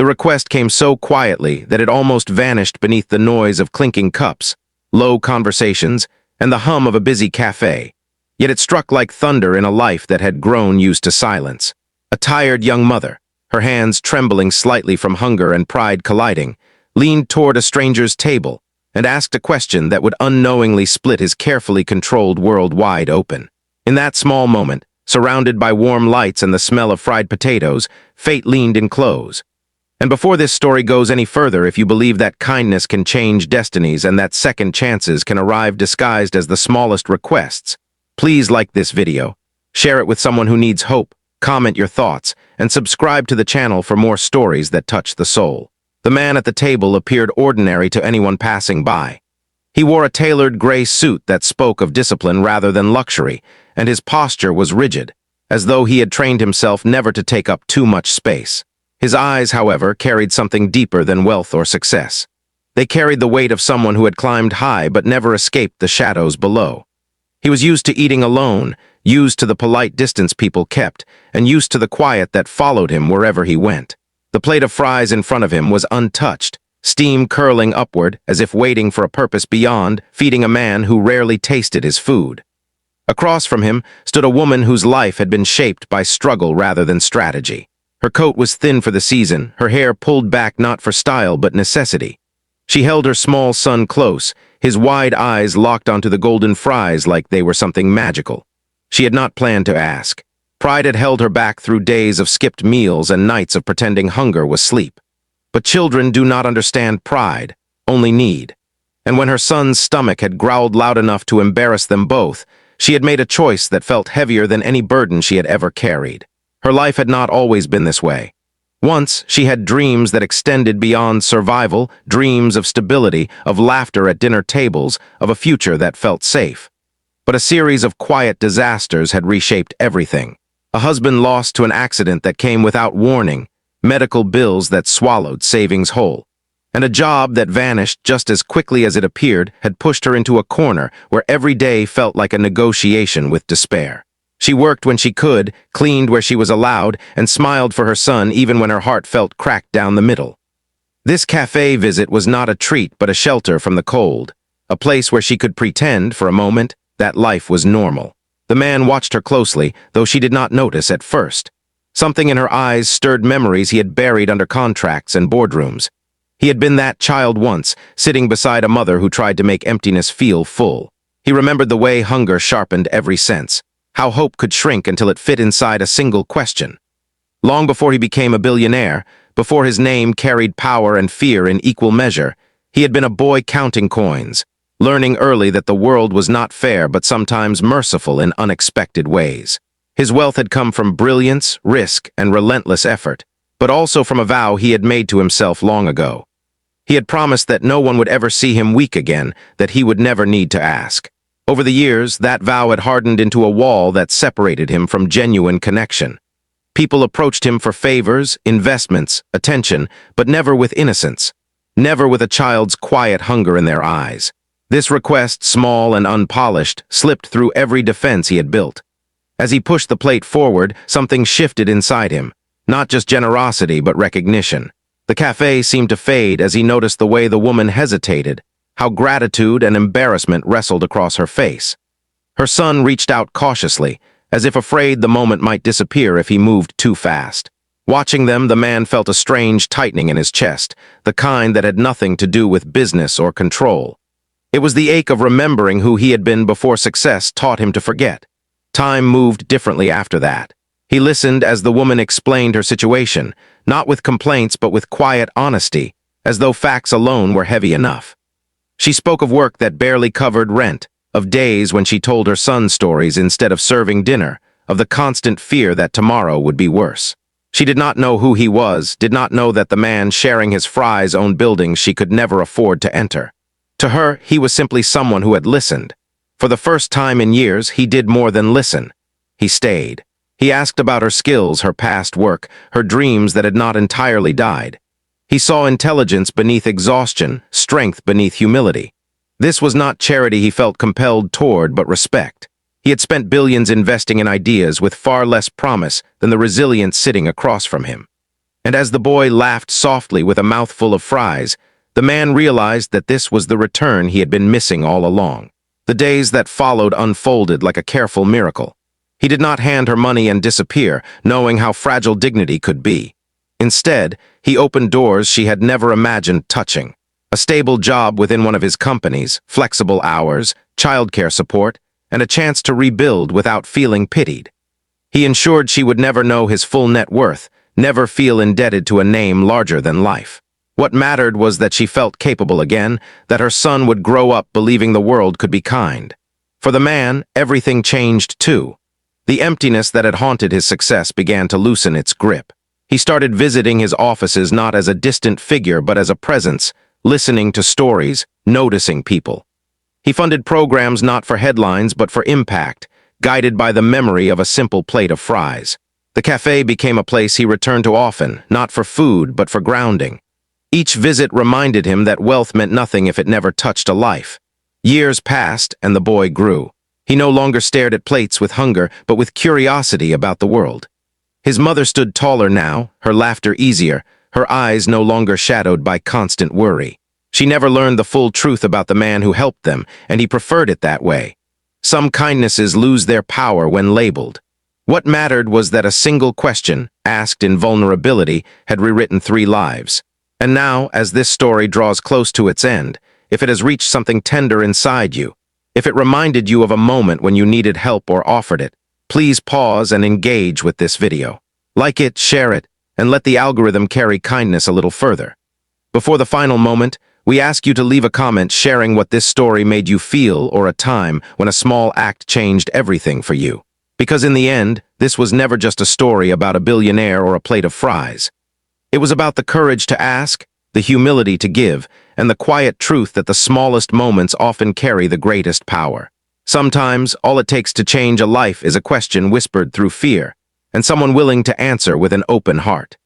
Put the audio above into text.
The request came so quietly that it almost vanished beneath the noise of clinking cups, low conversations, and the hum of a busy cafe. Yet it struck like thunder in a life that had grown used to silence. A tired young mother, her hands trembling slightly from hunger and pride colliding, leaned toward a stranger's table and asked a question that would unknowingly split his carefully controlled world wide open. In that small moment, surrounded by warm lights and the smell of fried potatoes, fate leaned in close. And before this story goes any further, if you believe that kindness can change destinies and that second chances can arrive disguised as the smallest requests, please like this video, share it with someone who needs hope, comment your thoughts, and subscribe to the channel for more stories that touch the soul. The man at the table appeared ordinary to anyone passing by. He wore a tailored gray suit that spoke of discipline rather than luxury, and his posture was rigid, as though he had trained himself never to take up too much space. His eyes, however, carried something deeper than wealth or success. They carried the weight of someone who had climbed high but never escaped the shadows below. He was used to eating alone, used to the polite distance people kept, and used to the quiet that followed him wherever he went. The plate of fries in front of him was untouched, steam curling upward as if waiting for a purpose beyond, feeding a man who rarely tasted his food. Across from him stood a woman whose life had been shaped by struggle rather than strategy. Her coat was thin for the season, her hair pulled back not for style but necessity. She held her small son close, his wide eyes locked onto the golden fries like they were something magical. She had not planned to ask. Pride had held her back through days of skipped meals and nights of pretending hunger was sleep. But children do not understand pride, only need. And when her son's stomach had growled loud enough to embarrass them both, she had made a choice that felt heavier than any burden she had ever carried. Her life had not always been this way. Once, she had dreams that extended beyond survival, dreams of stability, of laughter at dinner tables, of a future that felt safe. But a series of quiet disasters had reshaped everything. A husband lost to an accident that came without warning, medical bills that swallowed savings whole, and a job that vanished just as quickly as it appeared had pushed her into a corner where every day felt like a negotiation with despair. She worked when she could, cleaned where she was allowed, and smiled for her son even when her heart felt cracked down the middle. This cafe visit was not a treat but a shelter from the cold, a place where she could pretend, for a moment, that life was normal. The man watched her closely, though she did not notice at first. Something in her eyes stirred memories he had buried under contracts and boardrooms. He had been that child once, sitting beside a mother who tried to make emptiness feel full. He remembered the way hunger sharpened every sense, how hope could shrink until it fit inside a single question. Long before he became a billionaire, before his name carried power and fear in equal measure, he had been a boy counting coins, learning early that the world was not fair but sometimes merciful in unexpected ways. His wealth had come from brilliance, risk, and relentless effort, but also from a vow he had made to himself long ago. He had promised that no one would ever see him weak again, that he would never need to ask. Over the years, that vow had hardened into a wall that separated him from genuine connection. People approached him for favors, investments, attention, but never with innocence, never with a child's quiet hunger in their eyes. This request, small and unpolished, slipped through every defense he had built. As he pushed the plate forward, something shifted inside him, not just generosity but recognition. The cafe seemed to fade as he noticed the way the woman hesitated, how gratitude and embarrassment wrestled across her face. Her son reached out cautiously, as if afraid the moment might disappear if he moved too fast. Watching them, the man felt a strange tightening in his chest, the kind that had nothing to do with business or control. It was the ache of remembering who he had been before success taught him to forget. Time moved differently after that. He listened as the woman explained her situation, not with complaints but with quiet honesty, as though facts alone were heavy enough. She spoke of work that barely covered rent, of days when she told her son stories instead of serving dinner, of the constant fear that tomorrow would be worse. She did not know who he was, did not know that the man sharing his fries owned buildings she could never afford to enter. To her, he was simply someone who had listened. For the first time in years, he did more than listen. He stayed. He asked about her skills, her past work, her dreams that had not entirely died. He saw intelligence beneath exhaustion, strength beneath humility. This was not charity he felt compelled toward, but respect. He had spent billions investing in ideas with far less promise than the resilience sitting across from him. And as the boy laughed softly with a mouthful of fries, the man realized that this was the return he had been missing all along. The days that followed unfolded like a careful miracle. He did not hand her money and disappear, knowing how fragile dignity could be. Instead, he opened doors she had never imagined touching. A stable job within one of his companies, flexible hours, childcare support, and a chance to rebuild without feeling pitied. He ensured she would never know his full net worth, never feel indebted to a name larger than life. What mattered was that she felt capable again, that her son would grow up believing the world could be kind. For the man, everything changed too. The emptiness that had haunted his success began to loosen its grip. He started visiting his offices not as a distant figure but as a presence, listening to stories, noticing people. He funded programs not for headlines but for impact, guided by the memory of a simple plate of fries. The cafe became a place he returned to often, not for food but for grounding. Each visit reminded him that wealth meant nothing if it never touched a life. Years passed and the boy grew. He no longer stared at plates with hunger but with curiosity about the world. His mother stood taller now, her laughter easier, her eyes no longer shadowed by constant worry. She never learned the full truth about the man who helped them, and he preferred it that way. Some kindnesses lose their power when labeled. What mattered was that a single question, asked in vulnerability, had rewritten 3 lives. And now, as this story draws close to its end, if it has reached something tender inside you, if it reminded you of a moment when you needed help or offered it, please pause and engage with this video. Like it, share it, and let the algorithm carry kindness a little further. Before the final moment, we ask you to leave a comment sharing what this story made you feel or a time when a small act changed everything for you. Because in the end, this was never just a story about a billionaire or a plate of fries. It was about the courage to ask, the humility to give, and the quiet truth that the smallest moments often carry the greatest power. Sometimes, all it takes to change a life is a question whispered through fear, and someone willing to answer with an open heart.